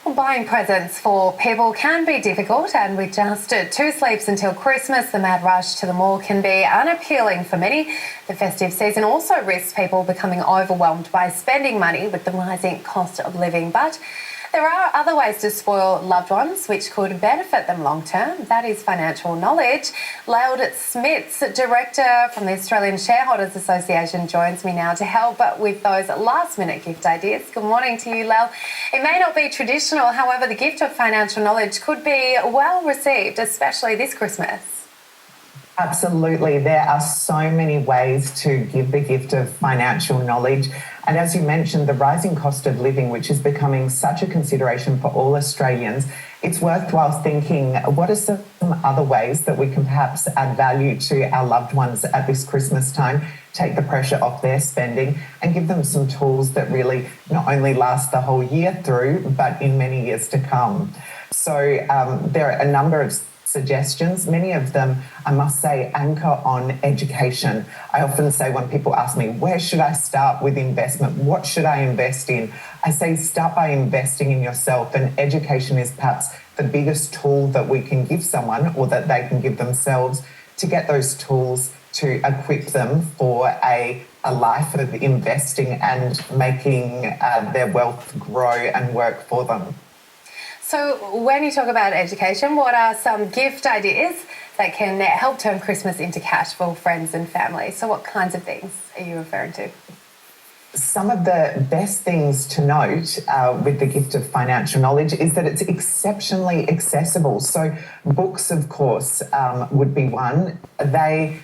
Well, buying presents for people can be difficult, and with just 2 sleeps until Christmas, the mad rush to the mall can be unappealing for many. The festive season also risks people becoming overwhelmed by spending money with the rising cost of living. But there are other ways to spoil loved ones which could benefit them long term. That is financial knowledge. Lel Smits, Director from the Australian Shareholders Association, joins me now to help with those last-minute gift ideas. Good morning to you, Lel. It may not be traditional, however, the gift of financial knowledge could be well received, especially this Christmas. Absolutely. There are so many ways to give the gift of financial knowledge. And as you mentioned, the rising cost of living, which is becoming such a consideration for all Australians, it's worthwhile thinking, what are some other ways that we can perhaps add value to our loved ones at this Christmas time, take the pressure off their spending and give them some tools that really not only last the whole year through, but in many years to come. So there are a number of suggestions. Many of them, I must say, anchor on education. I often say when people ask me, where should I start with investment? What should I invest in? I say start by investing in yourself, and education is perhaps the biggest tool that we can give someone, or that they can give themselves, to get those tools to equip them for a life of investing and making their wealth grow and work for them. So when you talk about education, what are some gift ideas that can help turn Christmas into cash for friends and family? So what kinds of things are you referring to? Some of the best things to note with the gift of financial knowledge is that it's exceptionally accessible. So books, of course, would be one. They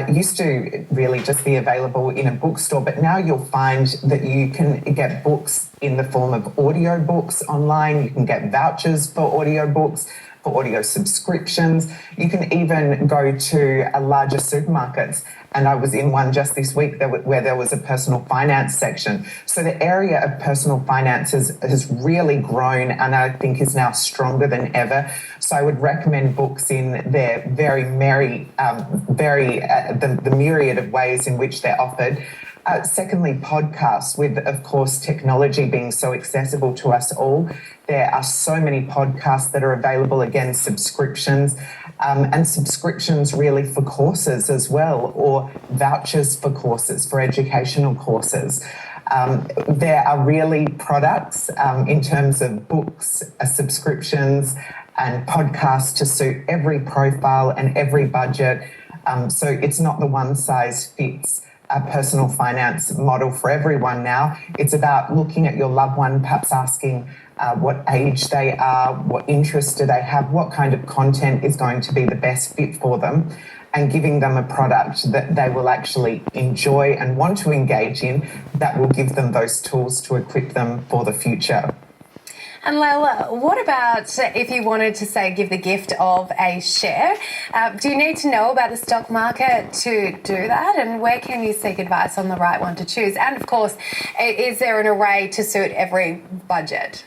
used to really just be available in a bookstore, but now you'll find that you can get books in the form of audio books online. You can get vouchers for audio books, for audio subscriptions. You can even go to larger supermarkets. And I was in one just this week where there was a personal finance section. So the area of personal finance has really grown, and I think is now stronger than ever. So I would recommend books in their very the myriad of ways in which they're offered. Secondly, podcasts, with, of course, technology being so accessible to us all. There are so many podcasts that are available, again, subscriptions, and subscriptions really for courses as well, or vouchers for courses, for educational courses. There are really products in terms of books, subscriptions, and podcasts to suit every profile and every budget. So it's not the one size fits a personal finance model for everyone now. It's about looking at your loved one, perhaps asking what age they are, what interests do they have, what kind of content is going to be the best fit for them, and giving them a product that they will actually enjoy and want to engage in, that will give them those tools to equip them for the future. And Lel, what about if you wanted to, say, give the gift of a share? Do you need to know about the stock market to do that? And where can you seek advice on the right one to choose? And of course, is there an array to suit every budget?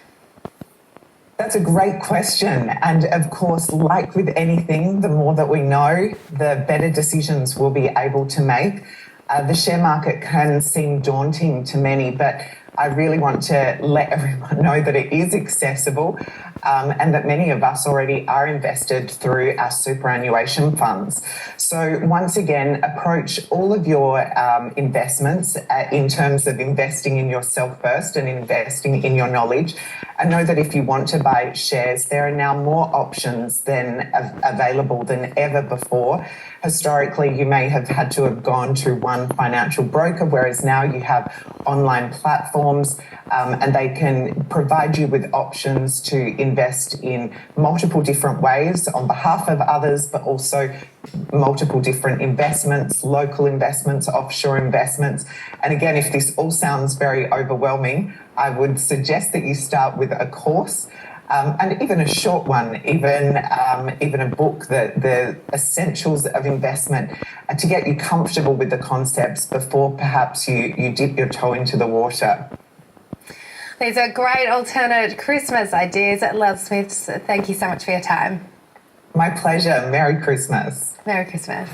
That's a great question. And of course, like with anything, the more that we know, the better decisions we'll be able to make. The share market can seem daunting to many, but I really want to let everyone know that it is accessible, and that many of us already are invested through our superannuation funds. So once again, approach all of your investments in terms of investing in yourself first and investing in your knowledge. And know that if you want to buy shares, there are now more options than available than ever before. Historically, you may have had to have gone to one financial broker, whereas now you have online platforms, and they can provide you with options to invest in multiple different ways on behalf of others, but also multiple different investments, local investments, offshore investments. And again, if this all sounds very overwhelming, I would suggest that you start with a course, and even a short one, even a book, the essentials of investment, to get you comfortable with the concepts before perhaps you dip your toe into the water. These are great alternate Christmas ideas. Lel Smits, thank you so much for your time. My pleasure. Merry Christmas. Merry Christmas.